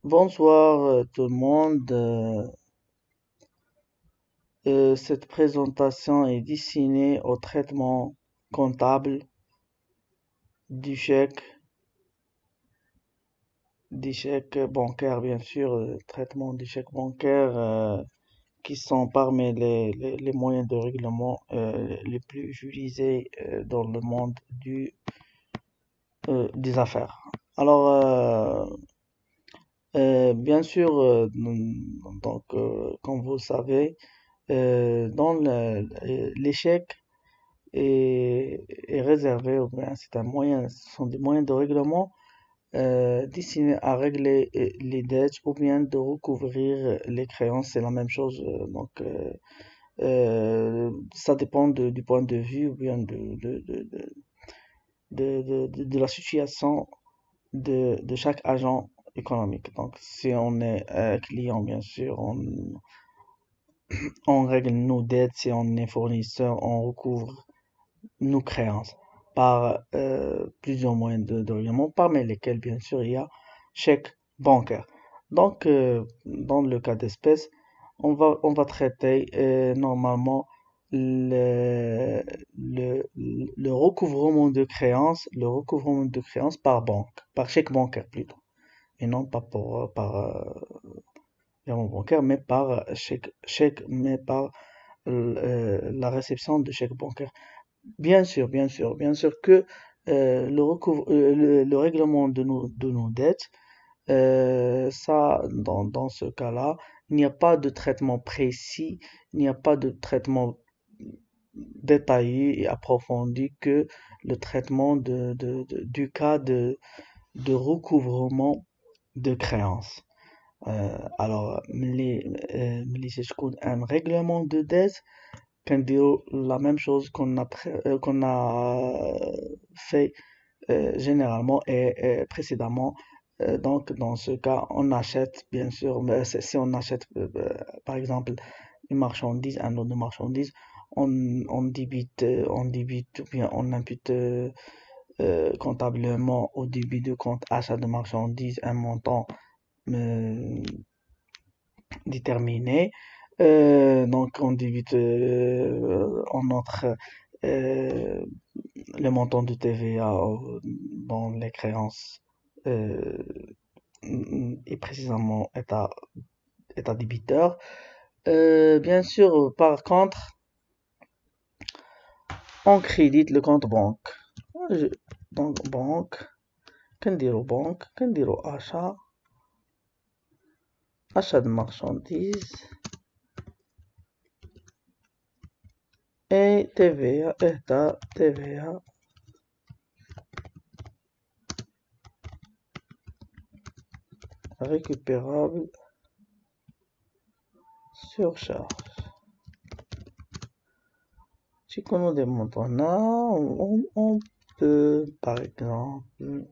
Bonsoir tout le monde. Cette présentation est destinée au traitement comptable du chèque, des chèques bancaires, bien sûr, traitement des chèques bancaires qui sont parmi les moyens de règlement les plus utilisés dans le monde des affaires. Alors, bien sûr, comme vous le savez, dans l'échec est réservé, ou bien c'est un moyen, ce sont des moyens de règlement destinés à régler les dettes ou bien de recouvrir les créances, c'est la même chose. Ça dépend du point de vue ou bien de la situation de chaque agent économique. Donc, si on est client, bien sûr, on règle nos dettes. Si on est fournisseur, on recouvre nos créances par plusieurs moyens de règlement, parmi lesquels, bien sûr, il y a chèque bancaire. Donc, dans le cas d'espèce, on va traiter normalement le recouvrement de créances, par banque, par chèque bancaire plutôt, et non pas par virement bancaire, mais par mais par la réception de chèque bancaire. Bien sûr que le règlement de nos dettes, dans ce cas-là, il n'y a pas de traitement précis, il n'y a pas de traitement détaillé et approfondi que le traitement du cas de recouvrement de créances. ملي تكون un règlement de dette كنديروا la même chose qu'on a fait généralement et précédemment. Donc, dans ce cas, on achète, bien sûr, mais si on achète, par exemple, une marchandise, un lot de marchandises, on débite ou bien on impute comptablement au début de compte achat de marchandises un montant euh, déterminé. Donc, on débite, on entre euh, le montant de TVA dans les créances euh, et précisément état débiteur. Bien sûr, par contre, on crédite le compte banque. Je- Donc, banque, كنديرو achat de marchandises et TVA, état TVA récupérable sur charge. Si on des montants là, on peut, par exemple,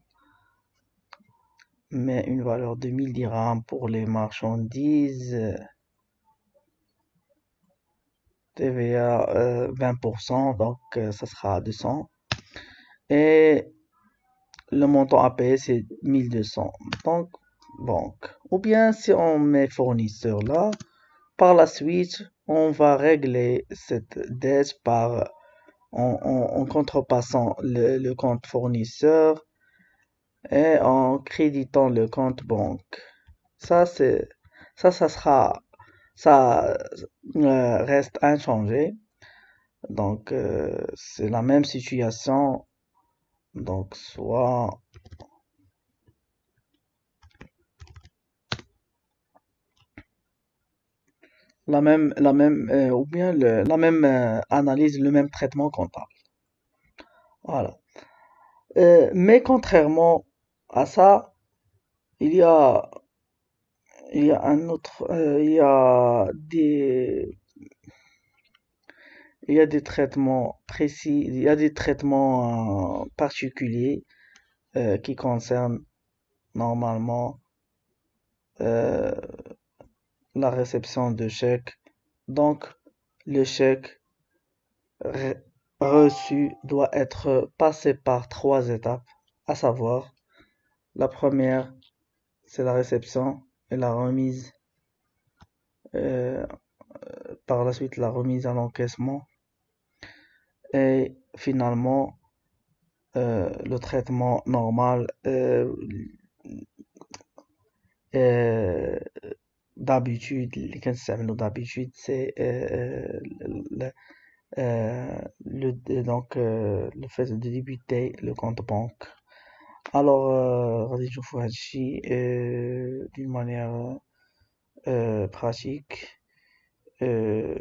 mettre une valeur de 1000 dirhams pour les marchandises, TVA 20%, donc ça sera 200. Et le montant à payer, c'est 1200. Donc, banque. Ou bien si on met fournisseur là, par la suite, on va régler cette dette en contrepassant le compte fournisseur et en créditant le compte banque. Ça, c'est, ça sera, ça reste inchangé. Donc, c'est la même situation. Donc, soit ou bien la même analyse, le même traitement comptable. Voilà. Mais contrairement à ça, il y a, il y a un autre, il y a des traitements précis, il y a des traitements particuliers qui concernent normalement euh, la réception de chèques. Donc, le chèque re- reçu doit être passé par trois étapes, à savoir, la première, c'est la réception et la remise, euh, par la suite la remise à l'encaissement et finalement le traitement normal euh, d'habitude اللي كنستعملو d'habitude c'est le, le fait de débuter le compte banque. Alors غادي نشوفو هادشي d'une manière pratique euh,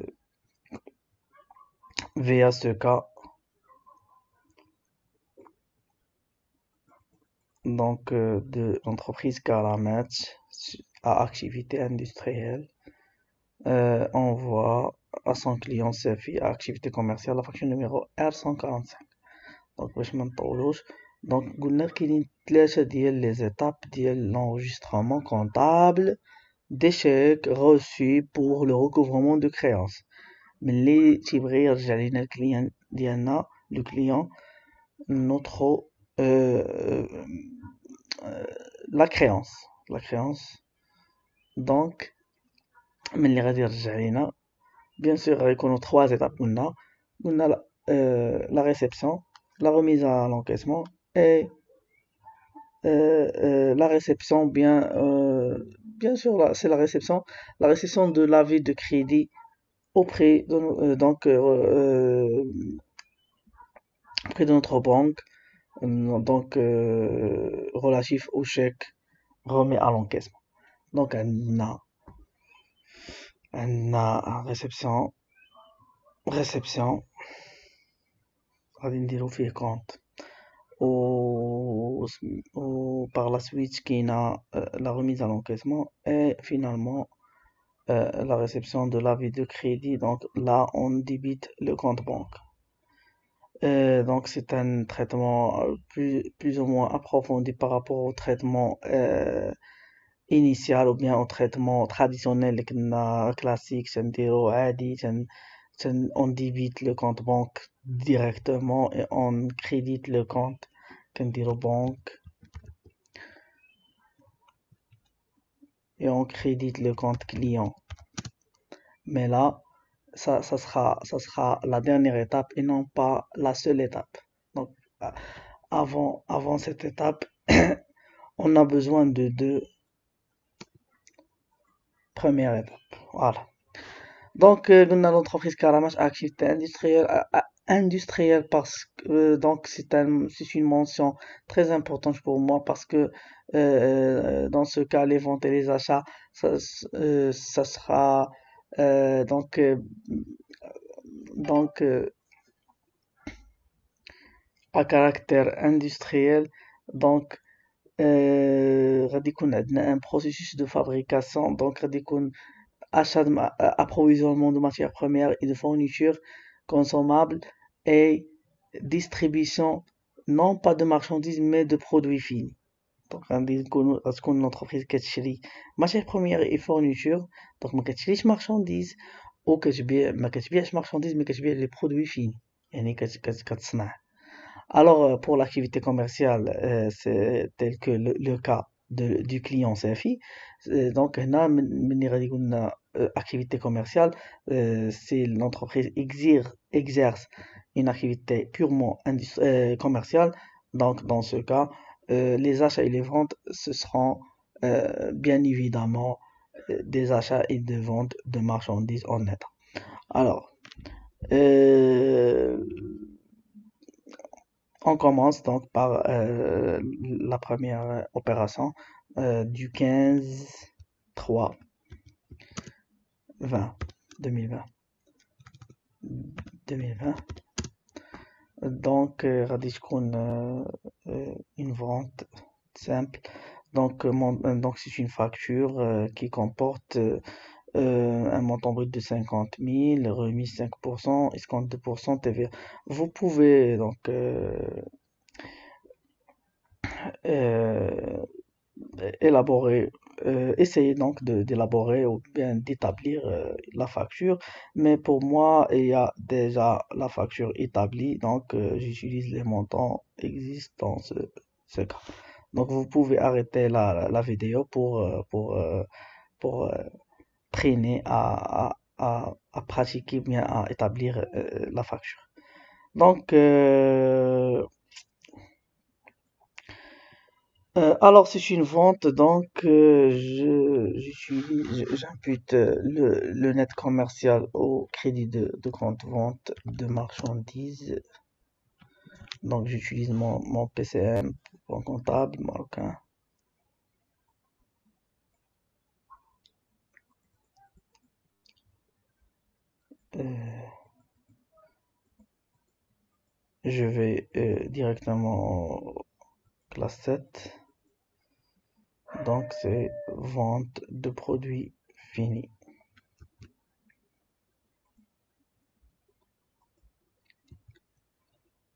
via ce cas de l'entreprise Caramat à activité industrielle envoie à son client SEFI à activité commerciale la facture numéro R145. Donc باش ما نطولوش دونك قلنا كاينين 3 ديال لي زيتاب ديال l'enregistrement comptable des chèques reçus pour le recouvrement de créances. ملي تيبغي يرجع لينا الكليان ديالنا لو كليون notre la créance donc ملي غادي يرجع لينا bien sûr غيكونوا 3 étapes قلنا la réception, la remise à l'encaissement et la réception bien sûr c'est la réception de l'avis de crédit auprès de auprès de notre banque relatif au chèque remis à l'encaissement. Donc on a réception غادي نديرو فيه compte ou par la suite كاينة la remise à l'encaissement et finalement la réception de l'avis de crédit. Donc là on débite le compte banque. Donc c'est un traitement plus ou moins approfondi par rapport au traitement initial ou bien au traitement traditionnel اللي كنا classique تنديرو عادي on débite le compte banque directement et on crédite le compte كنديرو banque et on crédite le compte client. Mais là ça sera la dernière étape et non pas la seule étape. Donc avant cette étape on a besoin de 2 premières étapes. Voilà. Donc l'entreprise Karamash a activité industrielle parce que donc c'est une mention très importante pour moi parce que dans ce cas les ventes et les achats ça sera à caractère industriel. Donc غادي يكون عندنا un processus de fabrication. Donc غادي يكون achat approvisionnement de matières premières et de fournitures consommables et distribution non pas de marchandises mais de produits finis. Donc غتكون l'entreprise كتشري matières premières et fournitures. Donc ما كتشريش marchandises ou ما كتبيعش marchandises mais كتبيع les produits finis يعني كتصنع. Alors pour l'activité commerciale c'est tel que le cas du client SAFI. Donc هنا ملي غادي قلنا activité commerciale c'est l'entreprise exerce une activité purement commerciale. Donc dans ce cas les achats et les ventes ce seront bien évidemment des achats et des ventes de marchandises en net. Alors on commence donc par la première opération du 15/3/2020. 2020. Donc غادي تكون une vente simple. Donc c'est une facture qui comporte un montant brut de 50 000, remise 5%, escompte 2% TVA. Vous pouvez donc élaborer, essayer donc d'élaborer ou bien d'établir la facture. Mais pour moi, il y a déjà la facture établie, donc j'utilise les montants existants dans ce cas. Donc vous pouvez arrêter la vidéo pour traîner à pratiquer, bien à établir la facture. Donc, alors c'est une vente, donc j'impute le net commercial au crédit de compte vente de marchandises. Donc j'utilise mon PCM pour comptable marocain. Euh, je vais directement au classe 7. Donc c'est vente de produits finis.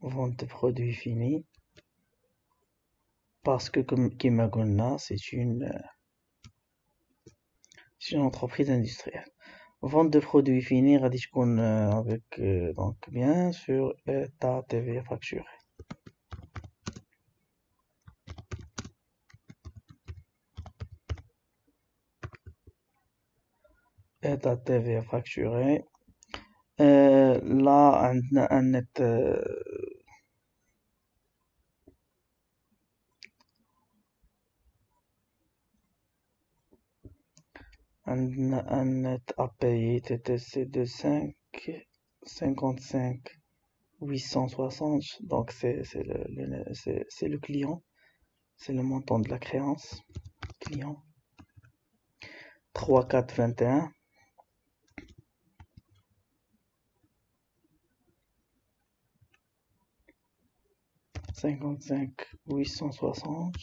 Vente de produits finis. Parce que comme Kimaguna, c'est une entreprise industrielle. Vente de produits finis, Radishkun avec donc bien sûr ta TVA facturée. Ta TVA facturée. Là, un net un net à payer TTC de 55 860. Donc c'est le client, c'est le montant de la créance client. 3421. 55 860.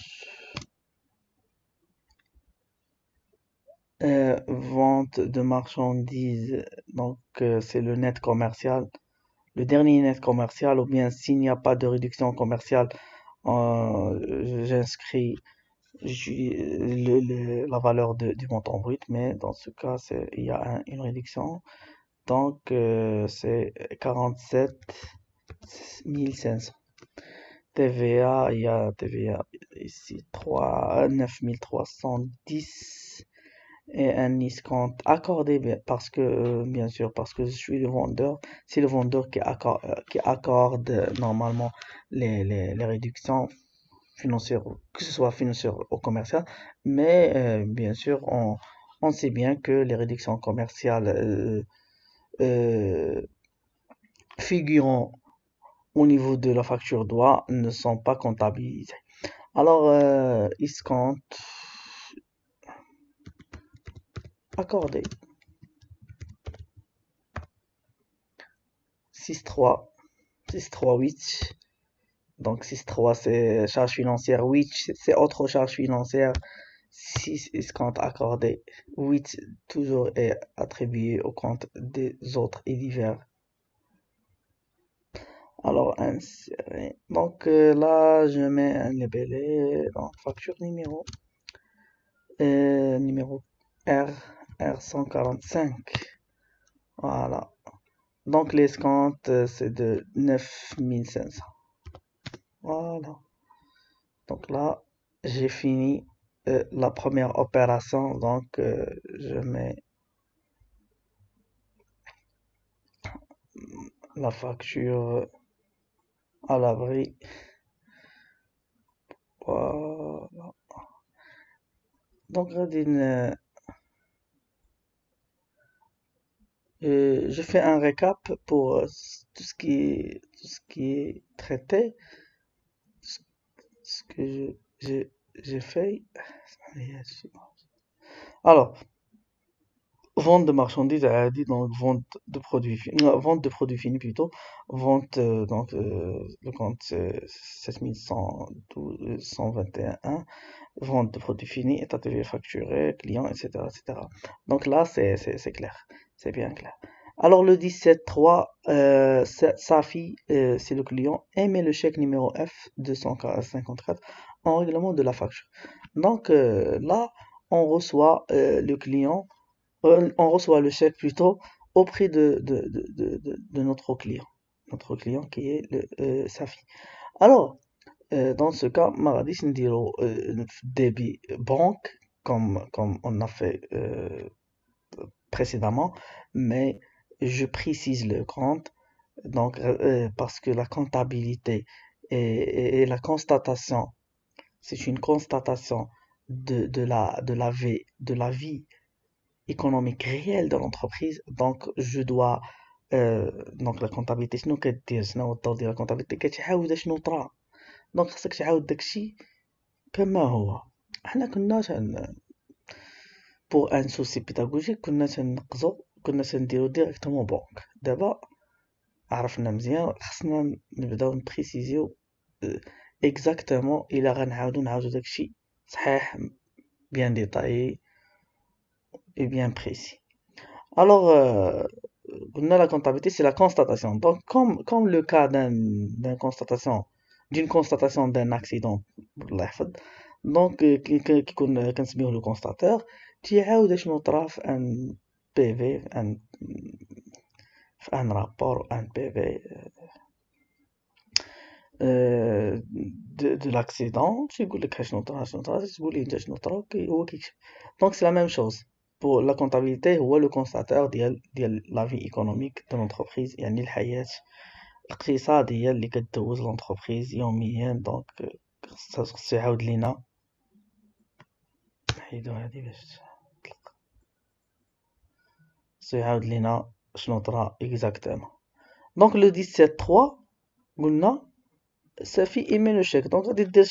Vente de marchandises, donc c'est le net commercial. Le dernier net commercial, ou bien s'il n'y a pas de réduction commerciale, j'inscris la valeur du montant brut, mais dans ce cas, il y a une réduction. Donc, c'est 47 500. TVA, il y a TVA ici, 9310 et un escompte accordé parce que, bien sûr, parce que je suis le vendeur. C'est le vendeur qui accorde normalement les réductions financières, que ce soit financières ou commerciales. Mais, bien sûr, on sait bien que les réductions commerciales euh, figurant au niveau de la facture droit ne sont pas comptabilisées. Alors, escompte accordé 6,3 6,3,8. Donc 6,3 c'est charge financière, 8 c'est autre charge financière, 6 escompte accordé, 8 toujours est attribué au compte des autres et divers. Alors insérer. Donc là je mets un libellé dans facture numéro R 145. Voilà. Donc l'escompte c'est de 9500. Voilà. Donc là, j'ai fini la première opération. Donc, je mets la facture à l'abri. Voilà. Donc, Radine, je fais un récap pour tout ce qui est traité, ce ce que j'ai fait. Alors, vente de marchandises, elle a dit donc vente de produits finis plutôt, vente donc le compte c'est 7112 vente de produits finis, état de vie facturé, client, etc., etc. Donc là c'est clair, c'est bien clair. Alors le 17.3, Safi, c'est le client, émet le chèque numéro F 254 en règlement de la facture. Donc là on reçoit le client on reçoit le chèque plutôt auprès de notre client qui est le Safi. Alors, dans ce cas ما غاديش نديرو débit banque comme on a fait précédemment, mais je précise le compte donc parce que la comptabilité et la constatation, c'est une constatation de la vie économique réelle de l'entreprise. Donc je dois donc la comptabilité شنو كدير شنو هو الدور ديال la comptabilité كتعاود شنو طرا دونك خصك تعاود داكشي كما هو. حنا كنا pour un souci pédagogique كنا تنديرو ديريكتومون بنك. دابا عرفنا مزيان خصنا نبداو نبريسيزيو اكزاكتومون الا نعاودو داكشي صحيح bien détaillé et bien précis. Alors قلنا la comptabilité c'est la constatation. Donc comme le cas d'une constatation d'un accident الله يحفظ. Donc كيكون كنسميوه le constateur تيعاود شنو طرا في ان بي في في ان رابور ان بي في de l'accident تيقول لك شنو طرا تقول ليه انت شنو طرا هو كيكتب. Donc c'est la même chose pour la comptabilité هو le constateur ديال la vie économique de l'entreprise يعني الحياة الاقتصادية اللي كدوز l'entreprise يوميا. دونك خصو يعاود لينا نحيدو هادي باش تطلق خصو يعاود لينا شنو طرا اكزاكتومون. دونك لو 17.3 قلنا صافي ايمي لو شيك. دونك غادي دير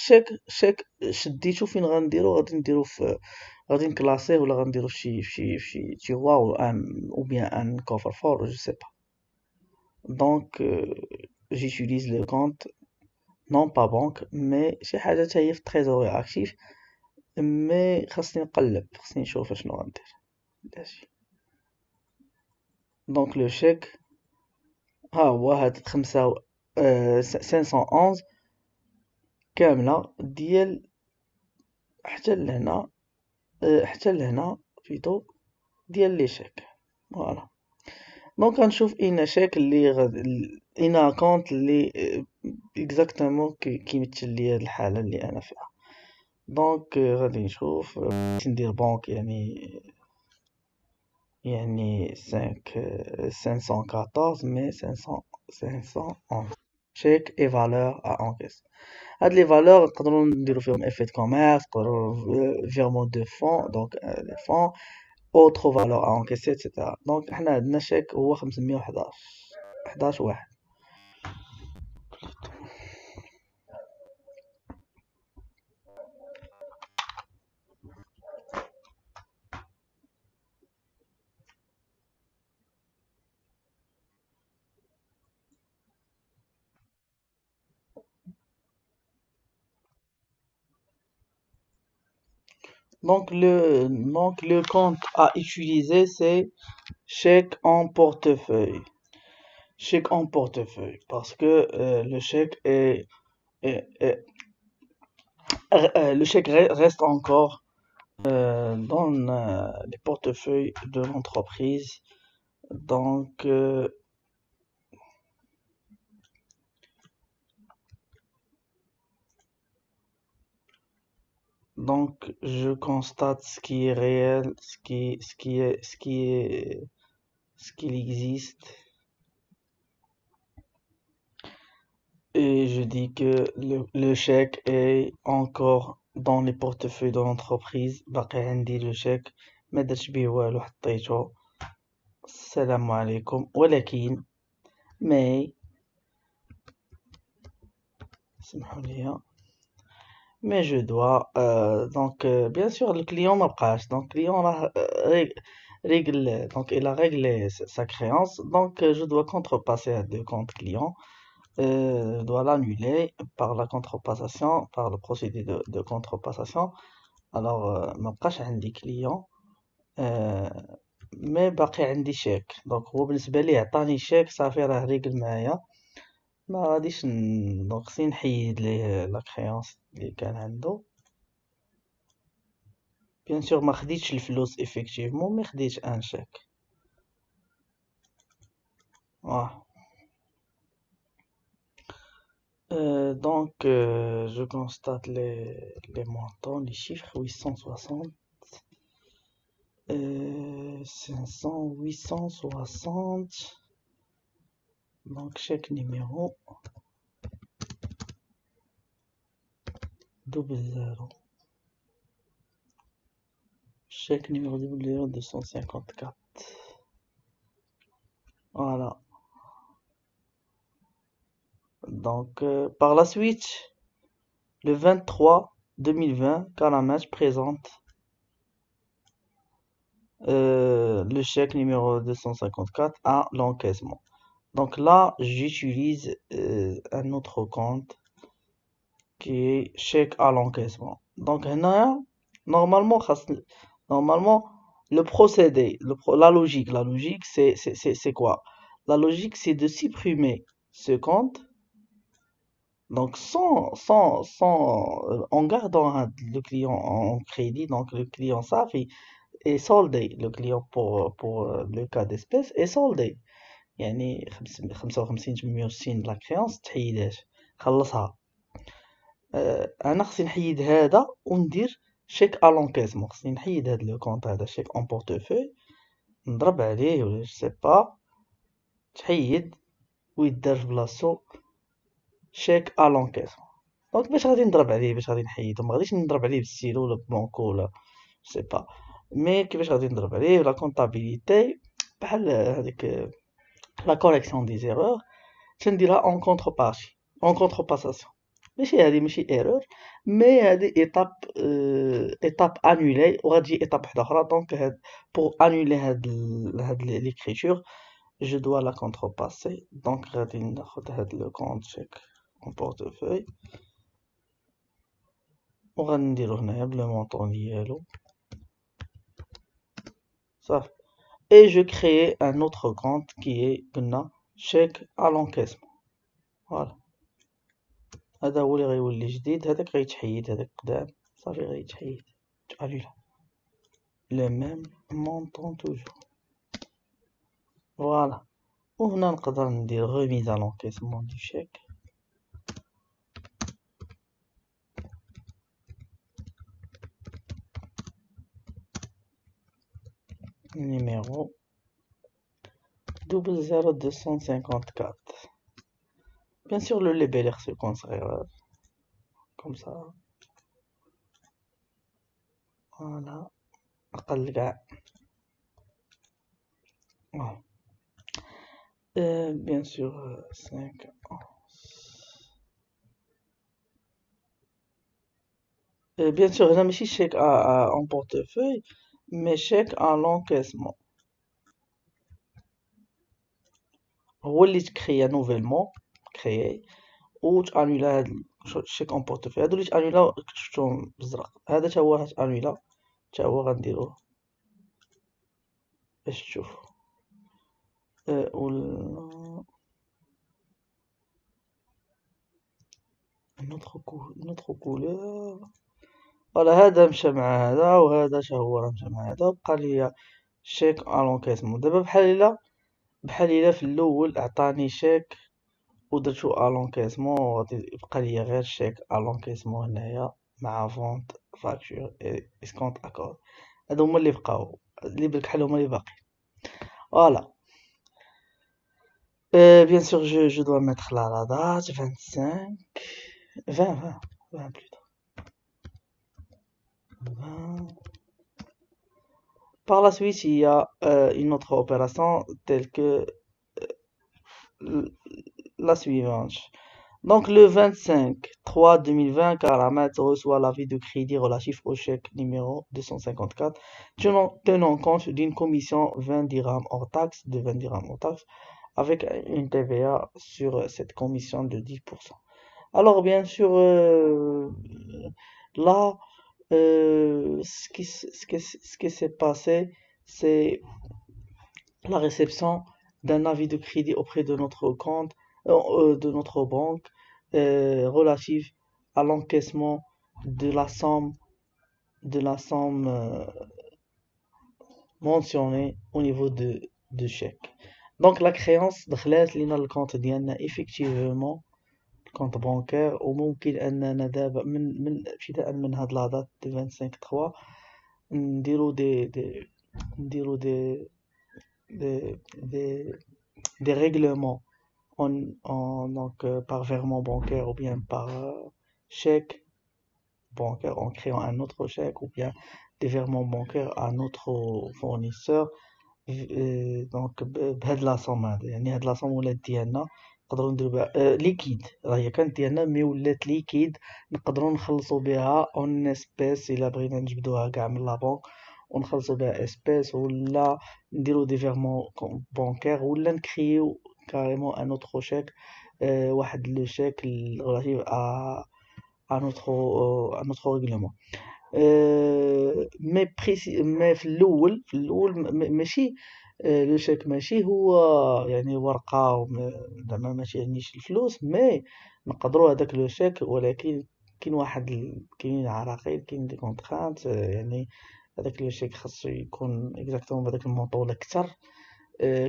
شيك شديتو فين غنديرو نديرو في غادي نكلاسيه ولا غنديرو في شي تيغوا ou bien un coffre-fort je sais pas. Donc j'utilise le compte non pas banque mais شي حاجه حتى هي في تريزوري اكتيف مي خاصني نقلب خاصني نشوف شنو غندير ماشي. دونك لو شيك ها هو هاد 511 كامله ديال حتى لهنا بيتو ديال لي شيك. فوالا دونك غنشوف اين شيك اللي اين كونت اللي اكزاكتومون كيمثل لي هاد الحاله اللي انا فيها. دونك غادي نشوف ندير بنك يعني 514 مي 511 شيك اي فالور ا انكيس. هاد لي فالور نقدروا نديرو فيهم افي دو كوميرس نقدروا فيرمون دو فون دونك لي فون اوتر فالور ا انكيسي ايتترا. دونك حنا عندنا شيك هو 511 واحد. Donc le compte à utiliser c'est chèque en portefeuille. Chèque en portefeuille parce que est- le chèque reste encore dans les portefeuilles de l'entreprise. Donc donc je constate ce qui est réel, ce qu'il existe. Et je dis que le chèque est encore dans les portefeuilles de l'entreprise. باقي عندي le chèque ما درتش بيه والو حطيته السلام عليكم. ولكن mais سمحوا لي mais je dois donc bien sûr le client ما بقاش donc client راه règle donc il a réglé sa créance donc je dois contrepasser à deux comptes clients. Je dois l'annuler par la contrepassation, par le procédé de contrepassation. Alors ما بقاش عندي client مي باقي عندي شيك. دونك هو بالنسبه ليه عطاني شيك صافي راه ريقل معايا ما غاديش دونك خصني نحيد ليه لا كريونس اللي كان عنده. بيان سور ما خديتش الفلوس افكتيفمون مي خديت ان شيك. Je constate les montants, les chiffres, 860, 500, 860. Donc, chèque numéro 00. Chèque numéro 00 254. Voilà. Donc, par la suite, le 23 2020, Caramage présente le chèque numéro 254 à l'encaissement. Donc là, j'utilise un autre compte qui est chèque à l'encaissement. Donc هنا, normalement, normalement, le procédé, la logique, c'est quoi? La logique, c'est de supprimer ce compte. Donc, en gardant le client en crédit, donc le client SAFI est soldé, le client pour le cas d'espèce est soldé. يعني 55 860 لا كريونس تحيدات خلصها. انا خصني نحيد هذا وندير شيك ا لونكيزمون. خصني نحيد هذا لو كونط هذا شيك اون بورتوفوي نضرب عليه ولا جو سي با تحيد ويدار في بلاصتو شيك ا لونكيزمون. دونك باش غادي نضرب عليه باش غادي نحيدو ما غاديش نضرب عليه بالسيلو ولا ببونكو ولا جو سي با مي كيفاش غادي نضرب عليه لا كونطابيليتي بحال هذيك لا كوريكسيون دي زيرور تنديرها اون كونتربارتي اون كونترباساسيون. ماشي ايرور مي هادي ايتاب انولي وغتجي ايتاب وحده اخرى. دونك هاد بور انولي هاد ليكريتور جو دوا لا كونترباسي. دونك غادي ناخد هاد لو كونت شيك اون بورتفوي وغنديرو هنايا بلو مونطون ديالو صافي. Et je crée un autre compte qui est chèque à l'encaissement. Voilà. هذا هو اللي غيولي جديد. هذاك غيتحيد هذاك قدام صافي غيتحيد تانيلا لو ميم مونطون توجور. فوالا وهنا نقدر ندير remise à l'encaissement du chèque. Numéro 00254. Bien sûr le label se conserve comme ça. Voilà. أقل كاع. Voilà. Bien sûr 5 bien sûr هنا ماشي chèque en portefeuille mais chèque à l'encaissement. هو اللي تكريا نوفيلمون كريي و تانولا هاد الشيك اون بورتفوي. هادو اللي تانولا شفتهم بزرق هذا تا هو تانولا تا هو غنديروه باش تشوفو. نوتخ كولور. فوالا هذا مشى مع هذا وهذا تا هو مشى مع هذا وبقى ليا شيك ا لونكيسمون. دابا بحال الا في الاول عطاني شيك ودرتو ا لونكيسمون غادي يبقى ليا غير شيك ا لونكيسمون هنايا مع فونت فاكتور اسكونت اكورد. هادو هما اللي بقاو اللي بالكحل هما اللي باقي. فوالا bien sûr je dois mettre la date 25 20 plutôt 20. Par la suite il y a une autre opération telle que la suivante. Donc le 25/3/2020, Karamat reçoit l'avis de crédit relatif au chèque numéro 254 tenant compte d'une commission 20 dirhams hors taxe de 20 dirhams hors taxe avec une TVA sur cette commission de 10%. Alors bien sûr là ce qui s'est passé c'est la réception d'un avis de crédit auprès de notre compte de notre banque relative à l'encaissement de la somme mentionnée au niveau de chèque. Donc la créance دخلات لينا الكونت ديالنا effectivement كونت بانكير. وممكن اننا دابا من ابتداء من هاد لا دات دي 25 3 نديرو نديرو دي دي des règlements donc par virement bancaire ou bien par chèque bancaire en créant un autre chèque ou bien des virements bancaires à notre fournisseur. دونك بهاد لا صوم هذا، يعني هاد لا صوم ولات ديالنا نقدروا نديرو بها ليكيد. راهي كانت ديالنا مي ولات ليكيد، نقدروا نخلصوا بها اون اسبيس الا بغينا نجبدوها كاع من لا بنك ونخلصوا بها اسبيس، ولا نديرو دي فيرمون بانكير، ولا نكريو كاريمون ان اوتر شيك، واحد لو شيك ريلاتيف ا نوتر ريغلومون. مي في الاول ماشي لو شيك ماشي هو يعني ورقة زعما ماشي يعنيش الفلوس، مي نقدروا هذاك لو شيك، ولكن كاين واحد كاينين عراقيل، كاين دي كونترانت، يعني هذاك لو شيك خاصو يكون اكزاكتومون بهذاك المونطو ولا كتر.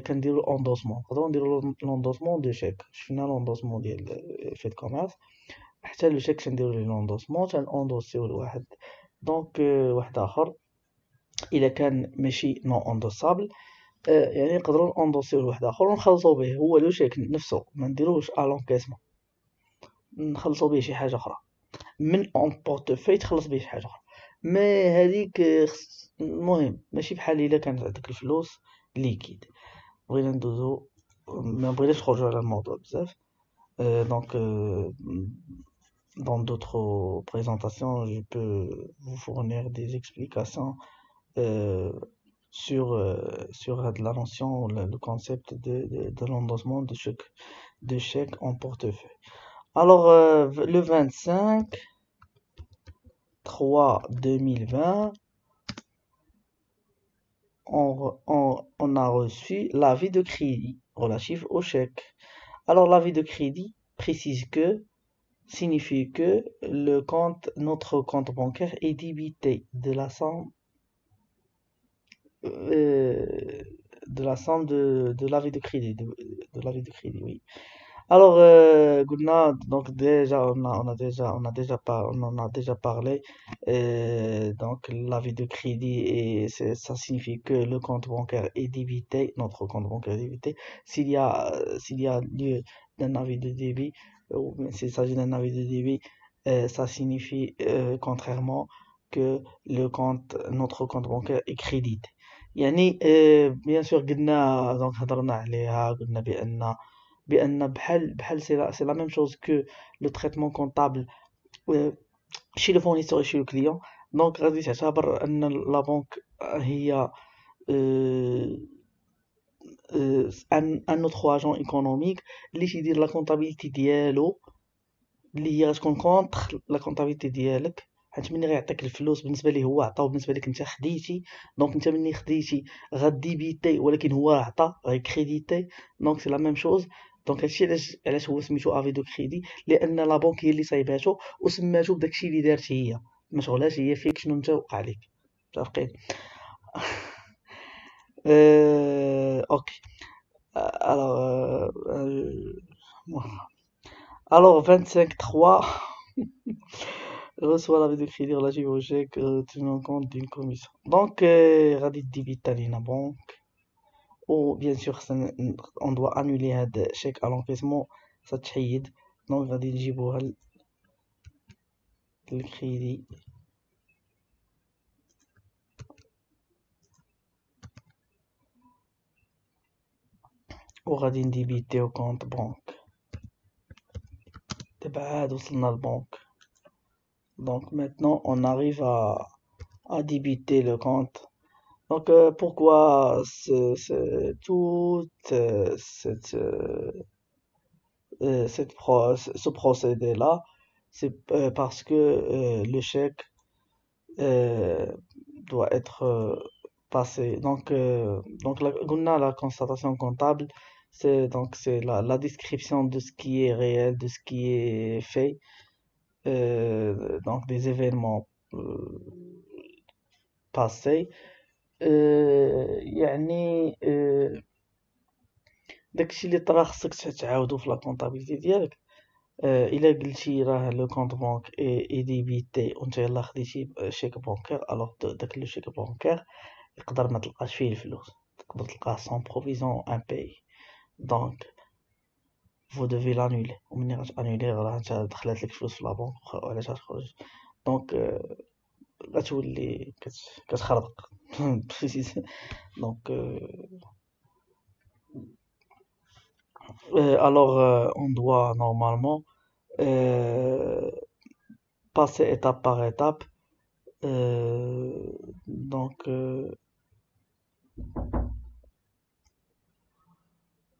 كنديرو الاوندوسمون، نقدروا نديرو لوندوسمون دو شيك. شفنا لوندوسمون ديال فيت كوميرس، حتى لو شيك تنديرو ليه لوندوسمون، تنوندوسيو لواحد دونك واحد اخر. الا كان ماشي نو اوندوسابل يعني نقدروا نوندوسيو لواحد اخر ونخلصوا به هو لو شيك نفسه، ما نديروش ا لونكيسمون، نخلصوا به شي حاجه اخرى من اون بورتفوي، تخلص به شي حاجه اخرى. مي هذيك المهم ماشي بحال الا كانت عندك الفلوس ليكيد. بغينا ندوزو، ما بغيناش نخرجوا على الموضوع بزاف. Donc, dans d'autres présentations, je peux vous fournir des explications euh, sur la notion, le concept de l'endossement de chèque en portefeuille. Alors, le 25/3/2020, on a reçu l'avis de crédit relatif au chèque. Alors, l'avis de crédit précise que signifie que notre compte bancaire est débité de la somme de l'avis de crédit, de l'avis de crédit, oui. Alors, قلنا donc déjà on en a déjà parlé. Donc l'avis de crédit, et ça signifie que le compte bancaire est débité, notre compte bancaire est débité s'il y a lieu d'un avis de débit, ou s'il s'agit d'un avis de débit. Ça signifie contrairement que notre compte bancaire est crédité. يعني bien sûr قلنا donc هضرنا عليها، قلنا بأن بحال سي لا ميم شوز كو لو تريتمون كونطابل chez le fournisseur et chez le client. دونك غادي تعتبر ان لا بنك هي ان اوتر اجون ايكونوميك اللي تيدير لا كونطابيلتي ديالو، اللي هي غتكون كونطخ لا كونطابيلتي ديالك. حيت ملي غيعطيك الفلوس بالنسبه ليه هو عطا، وبالنسبه لك انت خديتي، دونك انت ملي خديتي غديبيتي، ولكن هو عطا غيكريديتي. دونك سي لا ميم شوز. دونك هادشي علاش هو سميتو افي دو كريدي، لان لا بنك هي اللي صايباتو وسماتو بداكشي اللي دارت هي، ما شغلاش هي فيك شنو انت وقع لك. متفقين؟ اوكي. alors alors 25/3 reçoit l'avis de crédit relatif au chèque tenant compte d'une commission. Donc غادي ديبيتا لينا بنك، ou bien sûr on doit annuler هاد chèque à l'encaissement، ça تحيد. donc غادي نجيبوها للكريدي، وغادي نديبيتيو كونت بنك. دابا عاد وصلنا للبنك. donc maintenant on arrive à débiter le compte. Donc pourquoi toute ce procédé-là? C'est parce que le chèque doit être passé. Donc la constatation comptable, c'est la description de ce qui est réel, de ce qui est fait, donc des événements passés. يعني داكشي اللي طرا خصك تعاودو في لا كونطابيلتي ديالك. إلا قلتي راه لو كونت بانك اي ديبيتي وانت يلاه خديتي شيك بونكير، الوغ داك لو شيك بونكير يقدر ما تلقاش فيه الفلوس، تقدر تلقاه سون بروفيزيون امباي. دونك vous devez l'annuler، ومني غتانيلي راه انت دخلت لك فلوس في لابونك وعلاش غتخرج. دونك غتولي كتخربق. دونك alors on doit normalement euh, passer étape par étape. Euh, donc, euh,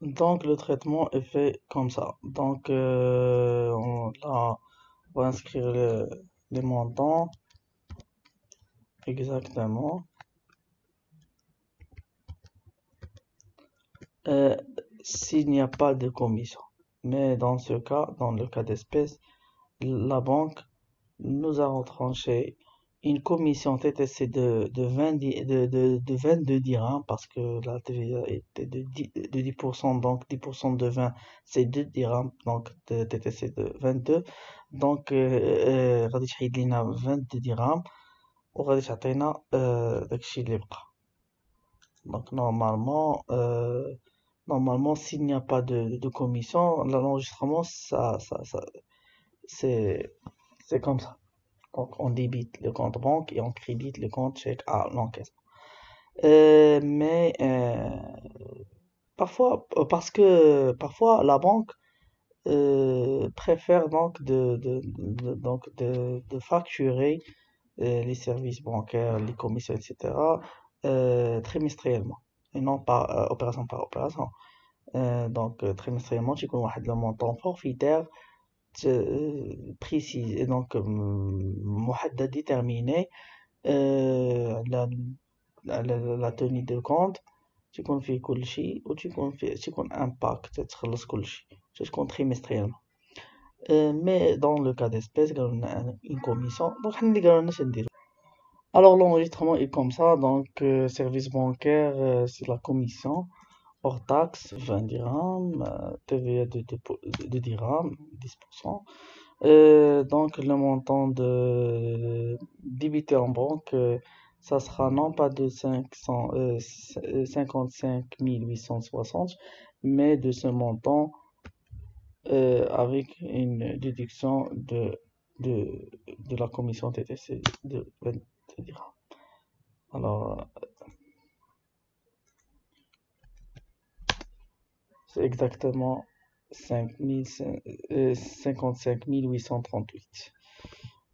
donc le traitement est fait comme ça. Donc là, on va inscrire les montants exactement. Euh, S'il n'y a pas de commission. Mais dans ce cas, dans le cas d'espèce, la banque nous a retranché une commission TTC de 20, de 22 dirhams parce que la TVA était de 10%, donc 10% de 20 c'est 2 dirhams, donc de TTC de 22. Donc غادي تحيد لينا 22 dirhams وغادي تعطينا داكشي اللي بقى. Donc normalement s'il n'y a pas de commission, l'enregistrement c'est c'est comme ça. Donc, on débite le compte banque et on crédite le compte chèque à l'encaissement. Mais parfois, parce que parfois la banque préfère donc de facturer les services bancaires, les commissions, etc. Trimestriellement et non par opération par opération. Donc trimestriellement, tu connais le montant forfaitaire précise et donc محدد déterminé la la tenue de compte تكون فيه كل شيء تكون امباكت تخلص كل شيء تكون trimestriellement. Mais dans le cas d'espèce قالوا لنا une commission donc حنا اللي قالوا لنا نديرو. Alors l'enregistrement est comme ça, donc service bancaire c'est la commission hors taxe 20 dirhams, TVA de dirhams 10%. Donc le montant de débité en banque, ça sera non pas de 55 860, mais de ce montant avec une déduction de la commission TTC de 20 dirhams. Alors c'est exactement 55 838.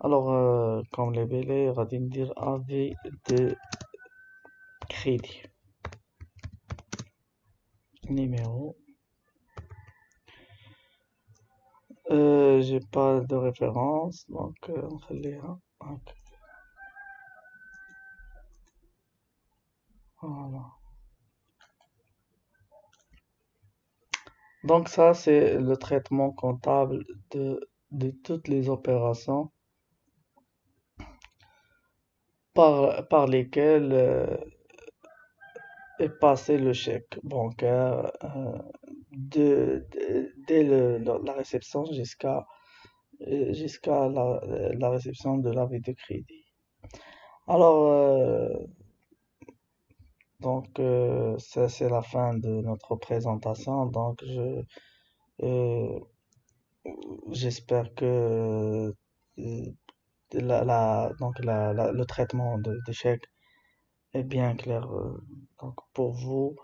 Alors comme les bélés, on va dire AV de crédit. Numéro. J'ai pas de référence, donc on va les ok. Voilà. Donc ça, c'est le traitement comptable de toutes les opérations par lesquelles est passé le chèque bancaire dès la réception jusqu'à la réception de l'avis de crédit. Alors, donc, ça c'est la fin de notre présentation. Donc, euh, j'espère que le traitement de chèque est bien clair donc pour vous.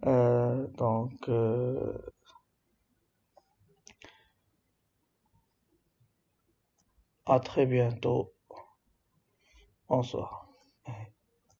Donc, à très bientôt. Bonsoir.